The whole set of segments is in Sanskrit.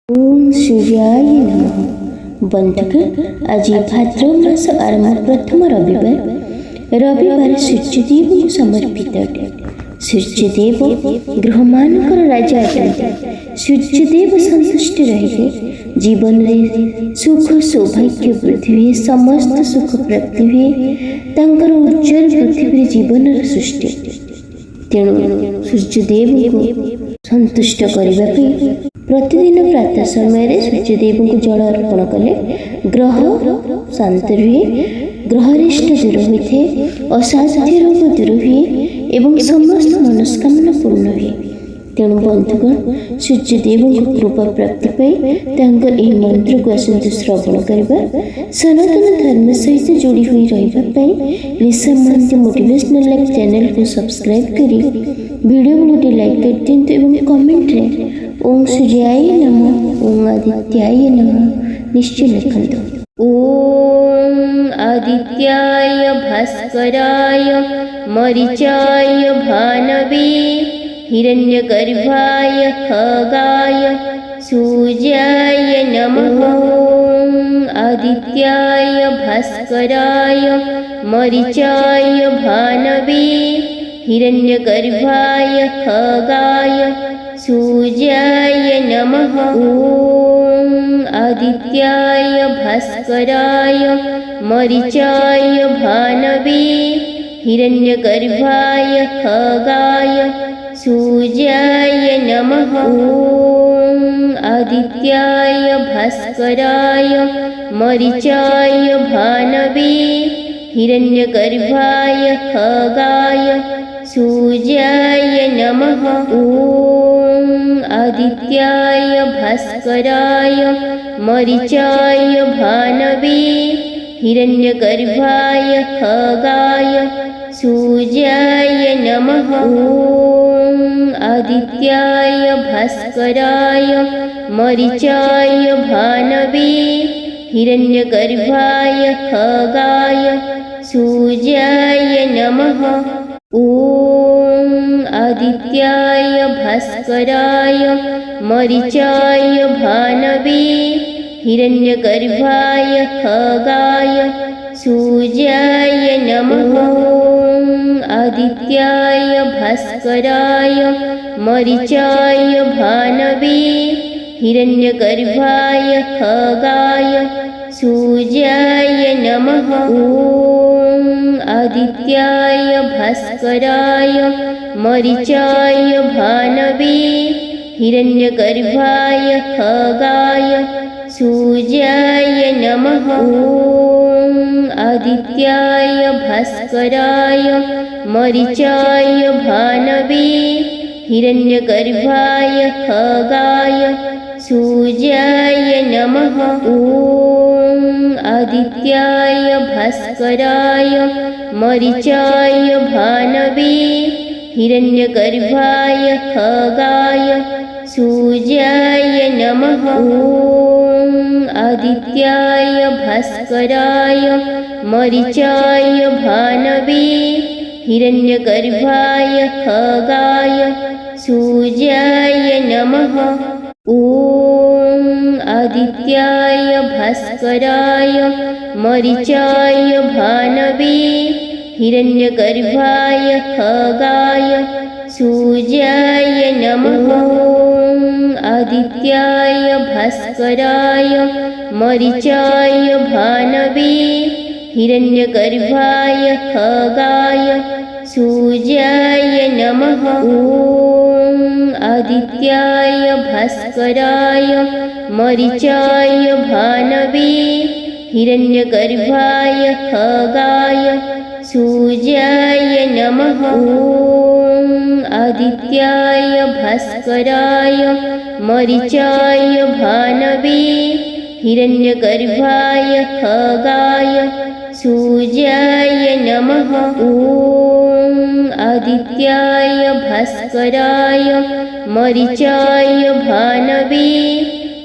ओम सूर्याय नमः। बंधुगण, आज भाद्रव मास आरंभ प्रथम रविवार सूर्यदेव को समर्पित अटे। सूर्यदेव ग्रहमानकर राजा अटंती। सूर्यदेव संतुष्ट रहिले जीवन रे सुख सौभाग्य वृद्धि हुए, समस्त सुख प्राप्ति हुए। तांकर उज्जवल पृथ्वी जीवन सृष्टि। तेणु सूर्यदेव को संतुष्ट करने प्रतिदिन प्रातः समय सूर्यदेव को जल अर्पण कले ग्रह शांत रुहे, ग्रहरिष्ट दूर होते, असाध्य रोग दूर हुए एवं समस्त मनस्कामना पूर्ण हुए। तेणु बंधुगण, सूर्यदेव कृपा प्राप्ति यह मंत्र को आसतु श्रवण करवा। सनातन धर्म सहित जोड़ी हुई रही लिसा महांती मोटिवेशनल लाइफ चैनल को सब्सक्राइब करी वीडियो को गोटे लाइक कर दिंतु एवं कमेंट रे ओम सूर्याय नमः, ओम आदित्याय नमः निश्चय लिखंतु। ओम आदित्याय भास्कराय मरीचाय भानवे हिरण्यगर्भाय खगाय सूर्याय नमः। ओम आदित्याय भास्कराय मरीचाय भानवे हिरण्यगर्भाय खगाय सूर्याय नमः। ओम आदित्याय भास्कराय मरीचाय भानवे हिरण्यगर्भाय खगाय सूर्याय नमः। ओम आदित्याय भास्कराय मरीचाय भानवे हिरण्यगर्भाय खगाय सूर्याय नमः। ओम आदित्याय भास्कराय मरीचाय भानवे हिरण्यगर्भाय खगाय सूर्याय नमः। ओम आदित्याय भास्कराय मरीचाय भानवे हिरण्यगर्भाय खगाय सूर्याय नमः। ओम आदित्याय भास्कराय मरीचाय भानवे हिरण्यगर्भाय खगाय सूर्याय नमः। ओम आदित्याय भास्कराय मरीचाय भानवे हिरण्यगर्भाय खगाय सूर्याय नमः। ओम आदित्याय भास्कराय मरीचाय भानवे हिरण्यगर्भाय खगाय सूर्याय नमः। ओम आदित्याय भास्कराय मरीचाय भानवे हिरण्यगर्भाय खगाय सूर्याय नमः। ओम आदित्याय भास्कराय मरीचाय भानवे हिरण्यगर्भाय खगाय सूर्याय नमः। ओम आदित्याय भास्कराय मरीचाय भानवे हिरण्यगर्भाय खगाय सूर्याय नमः। ओम आदित्याय भास्कराय मरीचाय भानवे हिरण्यगर्भाय खगाय सूर्याय नमः। ओम आदित्याय भास्कराय मरीचाय भानवे हिरण्यगर्भाय खगाय सूर्याय नमः। ओम आदित्याय भास्कराय मरीचाय भानवे हिरण्यगर्भाय खगाय सूर्याय नमः। ओम आदित्याय भास्कराय मरीचाय भानवे हिरण्यगर्भाय खगाय सूर्याय नमः। ओम आदित्याय भास्कराय मरीचाय भानवे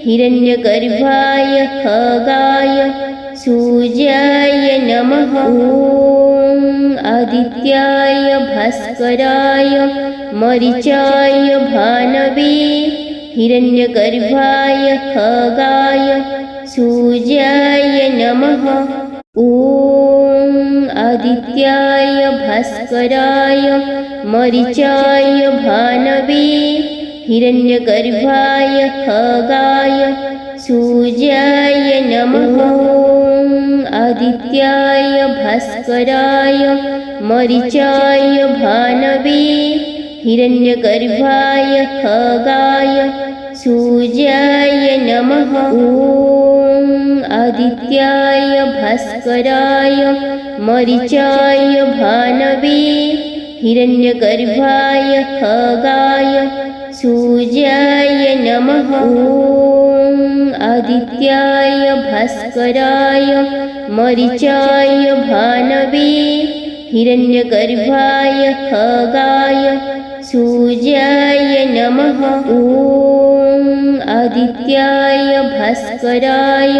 हिरण्यगर्भाय खगाय सूर्याय नमः। ओम आदित्याय भास्कराय मरीचाय भानवे हिरण्यगर्भाय खगाय सूर्याय नमः। ॐ आदित्याय भास्कराय मरीचाय भानवे हिरण्यगर्भाय खगाय सूर्याय नमः। ॐ आदित्याय भास्कराय मरीचाय भानवे हिरण्यगर्भाय खगाय सूर्याय नमः। ॐ आदित्याय भास्कराय मरीचाय भानवे हिरण्यगर्भाय खगाय सूर्याय नमः। ॐ आदित्याय भास्कराय मरीचाय भानवे हिरण्यगर्भाय खगाय सूर्याय नमः। ॐ आदित्याय भास्कराय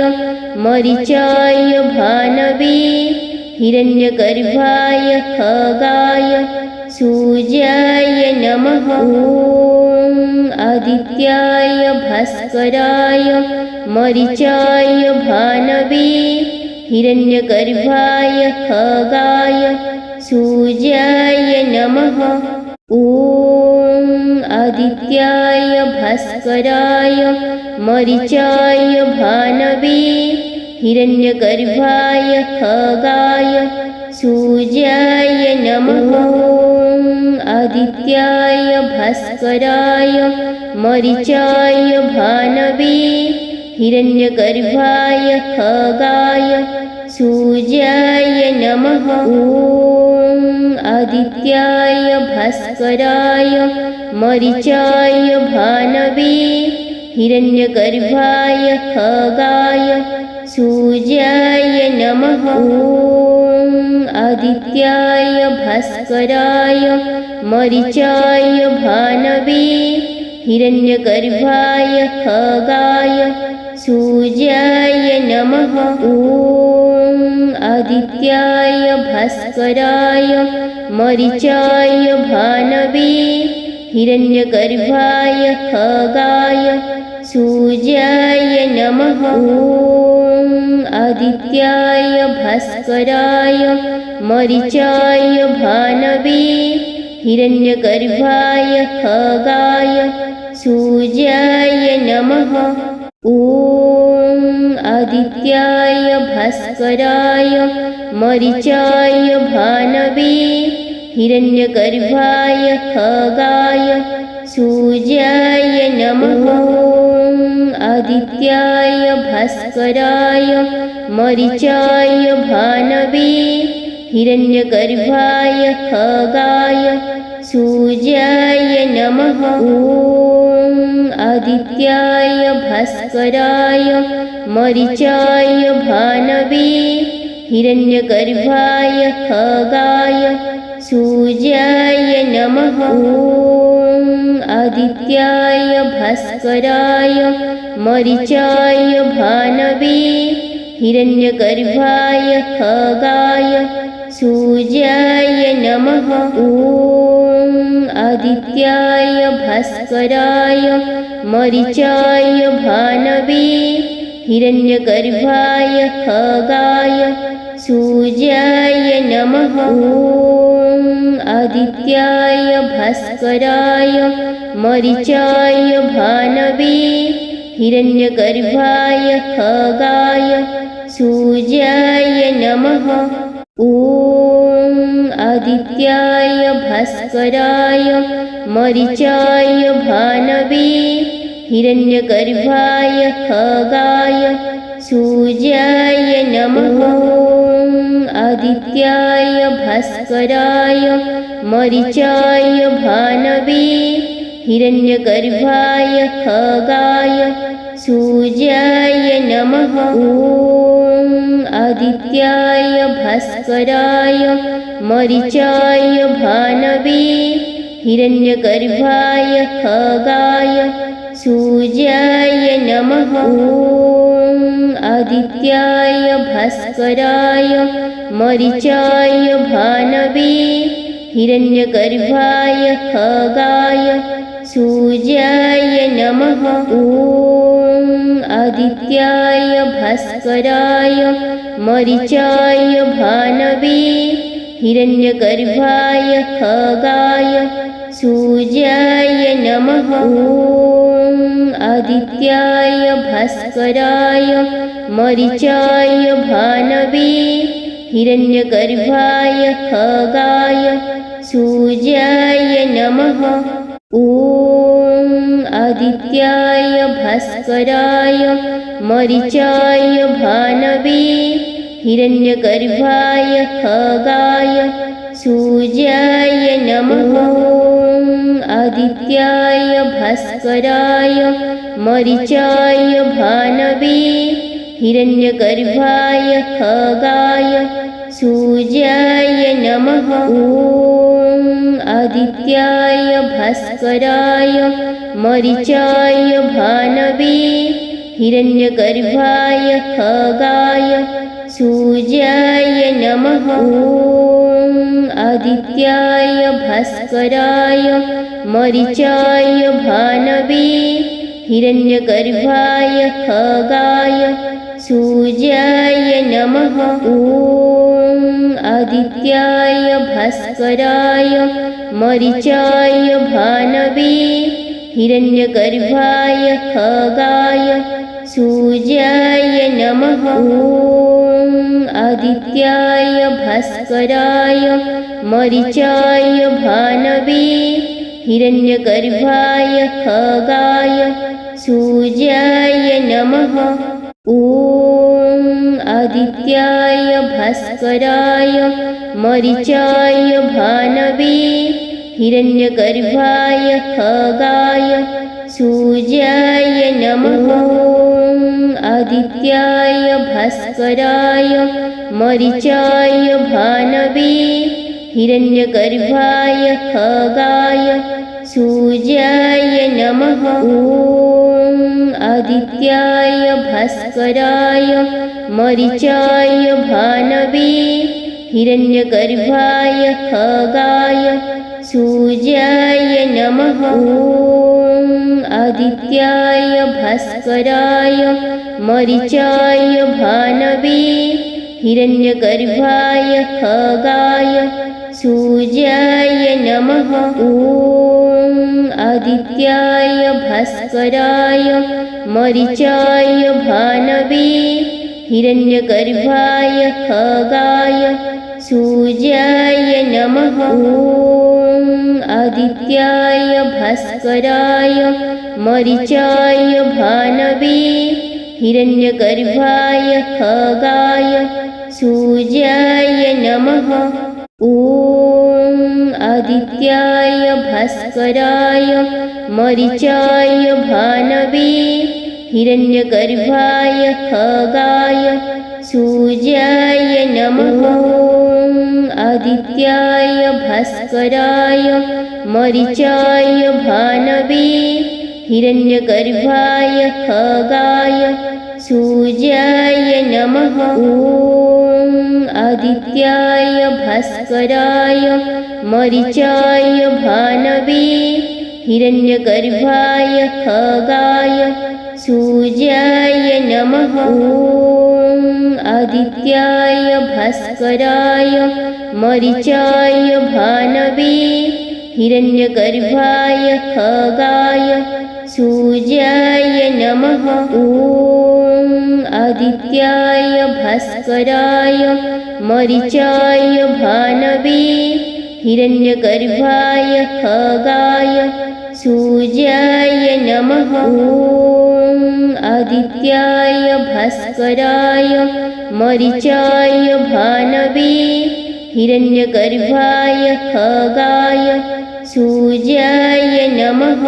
मरीचाय भानवे हिरण्यगर्भाय खगाय सूर्याय नमः। ॐ आदित्याय भास्कराय मरीचाय भानवे हिरण्यगर्भाय खगाय सूर्याय नमः। ॐ आदित्याय भास्कराय मरीचाय भानवे हिरण्यगर्भाय खगाय सूर्याय नमः। ॐ आदित्याय भास्कराय मरीचाय भानवे हिरण्यगर्भाय खगाय सूर्याय नमः। ॐ आदित्याय भास्कराय मरीचाय भानवे हिरण्यगर्भाय खगाय सूर्याय नमः। ॐ आदित्याय भास्कराय मरीचाय भानवे हिरण्यगर्भाय खगाय सूर्याय नमः। ॐ आदित्याय भास्कराय मरीचाय भानवे हिरण्यगर्भाय खगाय सूर्याय नमः। ॐ आदित्याय भास्कराय मरीचाय भानवे हिरण्यगर्भाय खगाय सूर्याय नमः। ॐ आदित्याय भास्कराय मरीचाय भानवे हिरण्यगर्भाय खगाय सूर्याय नमः। ॐ आदित्याय भास्कराय मरीचाय भानवे हिरण्यगर्भाय खगाय सूर्याय नमः। ॐ आदित्याय भास्कराय मरीचाय भानवे हिरण्यगर्भाय खगाय सूर्याय नमः। ॐ आदित्याय भास्कराय मरीचाय भानवे हिरण्यगर्भाय खगाय सूर्याय नमः। ॐ आदित्याय भास्कराय मरीचाय भानवे हिरण्यगर्भाय खगाय सूर्याय नमः। ॐ आदित्याय भास्कराय मरीचाय भानवे हिरण्यगर्भाय खगाय सूर्याय नमः। ॐ आदित्याय भास्कराय मरीचाय भानवे हिरण्यगर्भाय खगाय सूर्याय नमः। ॐ आदित्याय भास्कराय मरीचाय भानवे हिरण्यगर्भाय खगाय सूर्याय नमः। ॐ आदित्याय भास्कराय मरीचाय भानवे हिरण्यगर्भाय खगाय सूर्याय नमः। ॐ आदित्याय भास्कराय मरीचाय भानवे हिरण्यगर्भाय खगाय सूर्याय नमः। ॐ आदित्याय भास्कराय मरीचाय भानवे हिरण्यगर्भाय खगाय सूर्याय नमः। ॐ आदित्याय भास्कराय मरीचाय भानवे हिरण्यगर्भाय खगाय सूर्याय नमः। ॐ आदित्याय भास्कराय मरीचाय भानवे हिरण्यगर्भाय खगाय सूर्याय नमः। ॐ आदित्याय भास्कराय मरीचाय भानवे हिरण्यगर्भाय खगाय सूर्याय नमः। ॐ आदित्याय भास्कराय मरीचाय भानवे हिरण्यगर्भाय खगाय सूर्याय नमः। ॐ आदित्याय भास्कराय मरीचाय भानवे हिरण्यगर्भाय खगाय सूर्याय नमः। ॐ आदित्याय भास्कराय मरीचाय भानवे हिरण्यगर्भाय खगाय सूर्याय नमः। ॐ आदित्याय भास्कराय मरीचाय भानवे हिरण्यगर्भाय खगाय सूर्याय नमः। ॐ आदित्याय भास्कराय मरीचाय भानवे हिरण्यगर्भाय खगाय सूर्याय नमः। ॐ आदित्याय भास्कराय मरीचाय भानवे हिरण्यगर्भाय खगाय सूर्याय नमः। ॐ आदित्याय भास्कराय मरीचाय भानवे हिरण्यगर्भाय खगाय सूर्याय नमः। ॐ आदित्याय भास्कराय मरीचाय भानवे हिरण्यगर्भाय खगाय सूर्याय नमः। ॐ आदित्याय भास्कराय मरीचाय भानवे हिरण्यगर्भाय खगाय सूर्याय नमः। ॐ आदित्याय भास्कराय मरीचाय भानवे हिरण्यगर्भाय खगाय सूर्याय नमः। ॐ आदित्याय भास्कराय मरीचाय भानवे हिरण्यगर्भाय खगाय सूर्याय नमः। ॐ आदित्याय भास्कराय मरीचाय भानवे हिरण्यगर्भाय खगाय सूर्याय नमः। ॐ आदित्याय भास्कराय मरीचाय भानवे हिरण्यगर्भाय खगाय सूर्याय नमः। ॐ आदित्याय भास्कराय मरीचाय भानवे हिरण्यगर्भाय खगाय सूर्याय नमः। ॐ आदित्याय भास्कराय मरीचाय भानवे हिरण्यगर्भाय खगाय सूर्याय नमः। ॐ आदित्याय भास्कराय मरीचाय भानवे हिरण्यगर्भाय खगाय सूर्याय नमः।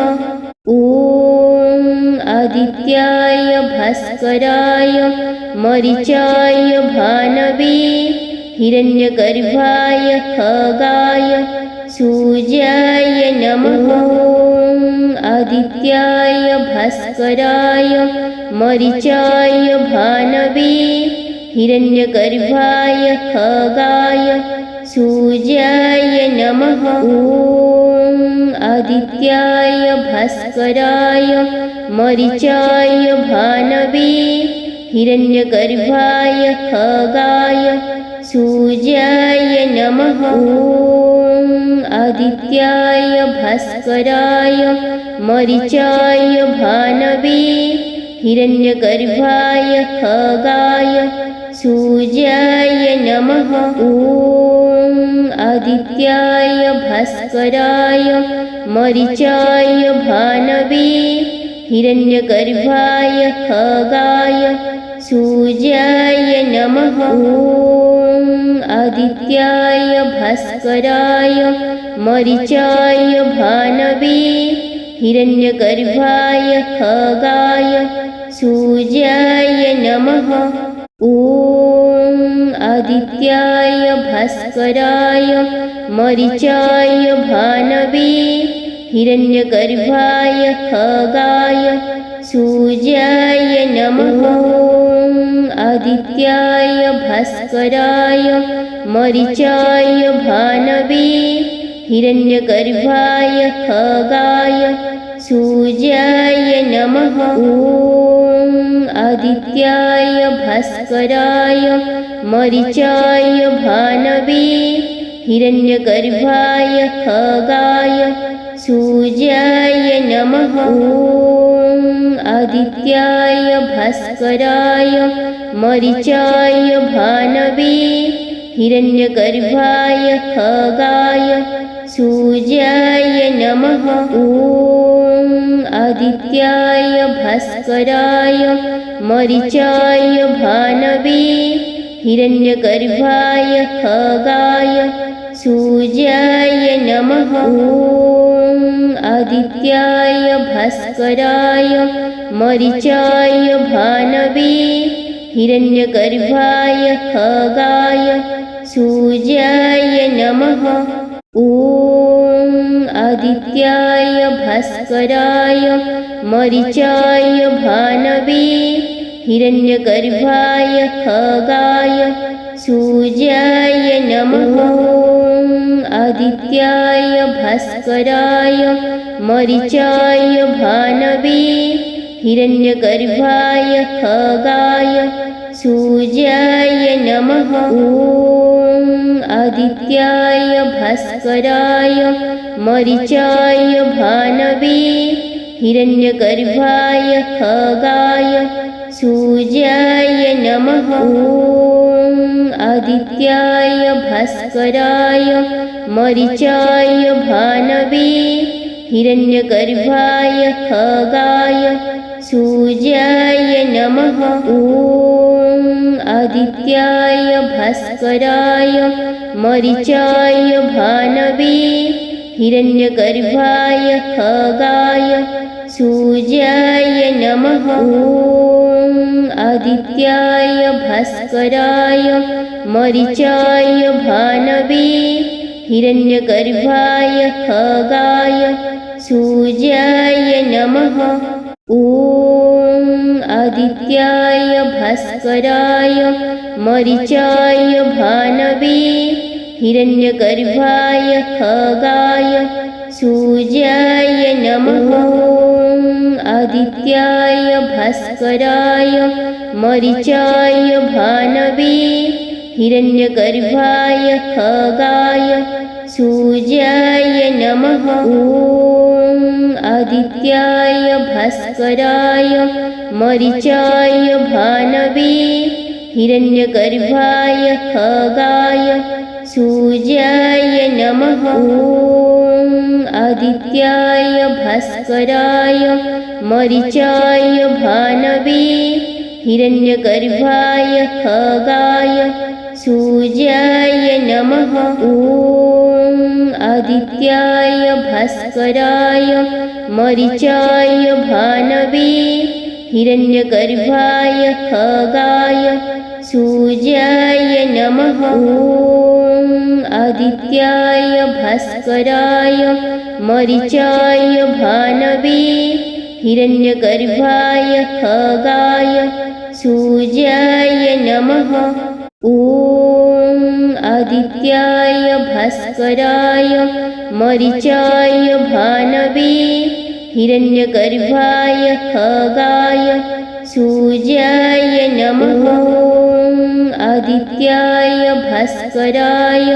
ॐ आदित्याय भास्कराय मरीचाय भानवे हिरण्यगर्भाय खगाय सूर्याय नमः। ॐ आदित्याय भास्कराय मरीचाय भानवे हिरण्यगर्भाय खगाय सूर्याय नमः। ॐ आदित्याय भास्कराय मरीचाय भानवे हिरण्यगर्भाय खगाय सूर्याय नमः। ॐ आदित्याय भास्कराय मरीचाय भानवे हिरण्यगर्भाय खगाय सूर्याय नमः। ॐ आदित्याय भास्कराय मरीचाय भानवे हिरण्यगर्भाय खगाय सूर्याय नमः। ॐ आदित्याय भास्कराय मरीचाय भानवे हिरण्यगर्भाय खगाय सूर्याय नमः। ॐ आदित्याय भास्कराय मरीचाय भानवे हिरण्यगर्भाय खगाय सूर्याय नमः। ॐ आदित्याय भास्कराय मरीचाय भानवे हिरण्यगर्भाय खगाय सूर्याय नमः। ॐ आदित्याय भास्कराय मरीचाय भानवे हिरण्यगर्भाय खगाय सूर्याय नमः। ॐ आदित्याय भास्कराय मरीचाय भानवे हिरण्यगर्भाय खगाय सूर्याय नमः। ॐ आदित्याय भास्कराय मरीचाय भानवे हिरण्यगर्भाय खगाय सूर्याय नमः। ॐ आदित्याय भास्कराय मरीचाय भानवे हिरण्यगर्भाय खगाय सूर्याय नमः। ॐ आदित्याय भास्कराय मरीचाय भानवे हिरण्यगर्भाय खगाय सूर्याय नमः। ॐ आदित्याय भास्कराय मरीचाय भानवे हिरण्यगर्भाय खगाय सूर्याय नमः। ॐ आदित्याय भास्कराय मरीचाय भानवे हिरण्यगर्भाय खगाय सूर्याय नमः। ॐ आदित्याय भास्कराय मरीचाय भानवे हिरण्यगर्भाय खगाय सूर्याय नमः। ॐ आदित्याय भास्कराय मरीचाय भानवे हिरण्यगर्भाय खगाय सूर्याय नमः। ॐ आदित्याय भास्कराय मरीचाय भानवे हिरण्यगर्भाय खगाय सूर्याय नमः। ॐ आदित्याय भास्कराय मरीचाय भानवे हिरण्यगर्भाय खगाय सूर्याय नमः। ॐ आदित्याय भास्कराय मरीचाय भानवे हिरण्यगर्भाय खगाय सूर्याय नमः। ॐ आदित्याय भास्कराय मरीचाय भानवे हिरण्यगर्भाय खगाय सूर्याय नमः। ॐ आदित्याय भास्कराय मरीचाय भानवे हिरण्यगर्भाय खगाय सूर्याय नमः। ॐ आदित्याय भास्कराय मरीचाय भानवे हिरण्यगर्भाय खगाय सूर्याय नमः। ॐ आदित्याय भास्कराय मरीचाय भानवे हिरण्यगर्भाय खगाय सूर्याय नमः। ॐ आदित्याय आदित्याय भास्कराय मरीचाय भानवे हिरण्यगर्भाय खगाय सूर्याय नमः। आदित्याय भास्कराय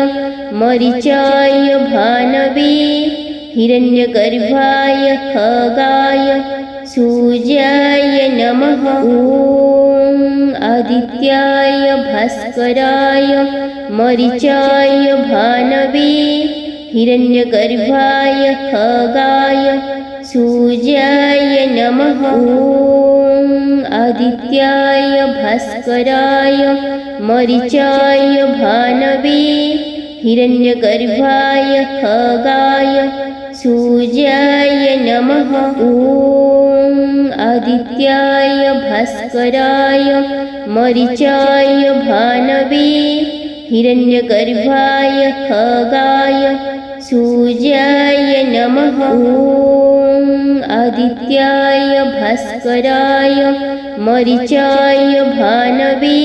मरीचाय भानवे हिरण्यगर्भाय खगाय सूर्याय नमः। आदित्याय भास्कराय मरीचाय भानवे हिरण्यगर्भाय खगाय सूर्याय नमः। आदित्याय भास्कराय मरीचाय भानवे हिरण्यगर्भाय खगाय सूर्याय नमः। आदित्याय भास्कराय मरीचाय भानवे हिरण्यगर्भाय खगाय सूर्याय नमः। आदित्याय भास्कराय मरीचाय भानवे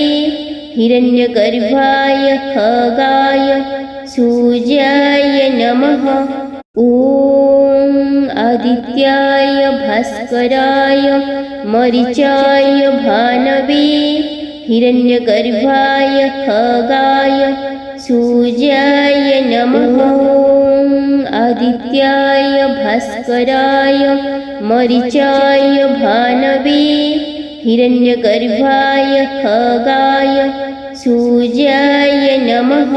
हिरण्यगर्भाय खगाय सूर्याय नमः। आदित्याय भास्कराय मरीचाय भानवे हिरण्यगर्भाय खगाय सूर्याय नमः। आदित्याय भास्कराय मरीचाय भानवे हिरण्यगर्भाय खगाय सूर्याय नमः।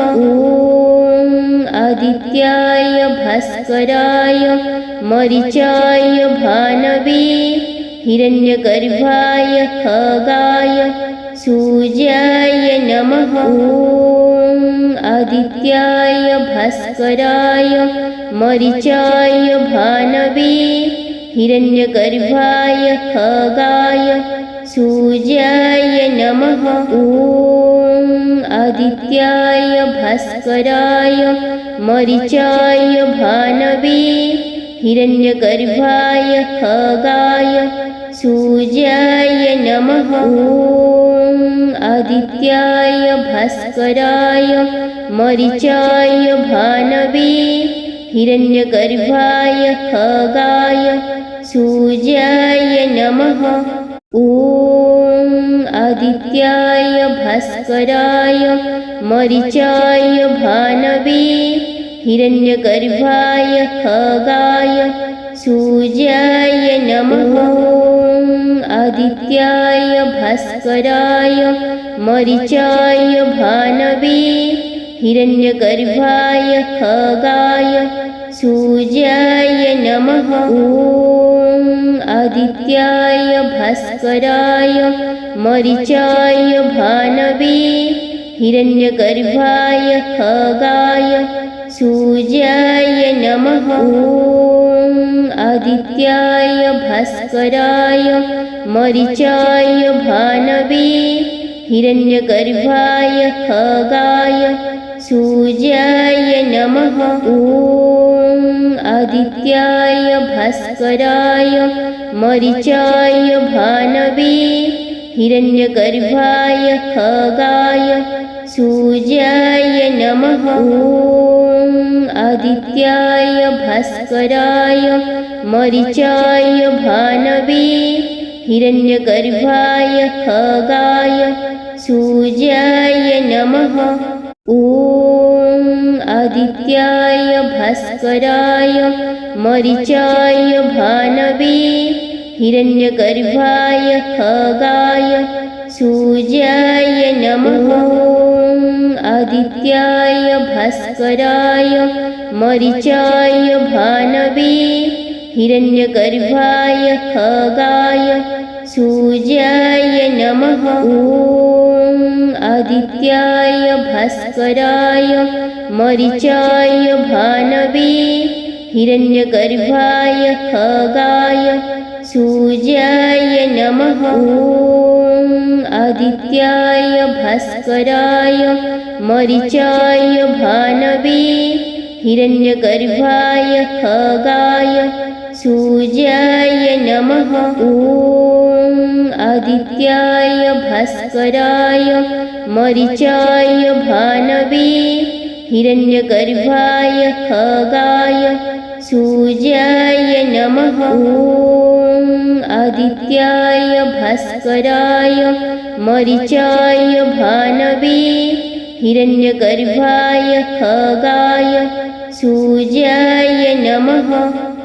आदित्याय भास्कराय मरीचाय भानवे हिरण्यगर्भाय खगाय सूर्याय नमः। आदित्याय भास्कराय मरीचाय भानवे हिरण्यगर्भाय खगाय सूर्याय नमः। आदित्याय भास्कराय मरीचाय भानवे हिरण्यगर्भाय खगाय सूर्याय नमः। आदित्याय भास्कराय मरीचाय भानवे हिरण्यगर्भाय खगाय सूर्याय नमः। आदित्याय भास्कराय मरीचाय भानवे हिरण्यगर्भाय खगाय सूर्याय नमः। आदित्याय भास्कराय मरीचाय भानवे हिरण्यगर्भाय खगाय सूर्याय नमः। आदित्याय भास्कराय मरीचाय भानवे हिरण्यगर्भाय खगाय सूर्याय नमः। आदित्याय भास्कराय मरीचाय भानवे हिरण्यगर्भाय खगाय सूर्याय नमः। आदित्याय भास्कराय मरीचाय भानवे हिरण्यगर्भाय खगाय सूर्याय नमः। आदित्याय भास्कराय मरीचाय भानवे हिरण्यगर्भाय खगाय सूर्याय नमः। आदित्याय भास्कराय मरीचाय भानवे हिरण्यगर्भाय खगाय सूर्याय नमः। आदित्याय भास्कराय मरीचाय भानवे हिरण्यगर्भाय खगाय सूर्याय नमः। आदित्याय भास्कराय मरीचाय भानवे हिरण्यगर्भाय खगाय सूर्याय नमः। आदित्याय भास्कराय मरीचाय भानवे हिरण्यगर्भाय खगाय सूर्याय नमः। आदित्याय भास्कराय मरीचाय भानवे हिरण्यगर्भाय खगाय सूर्याय नमः। ॐ आदित्याय भास्कराय मरीचाय भानवे हिरण्यगर्भाय खगाय सूर्याय नमः।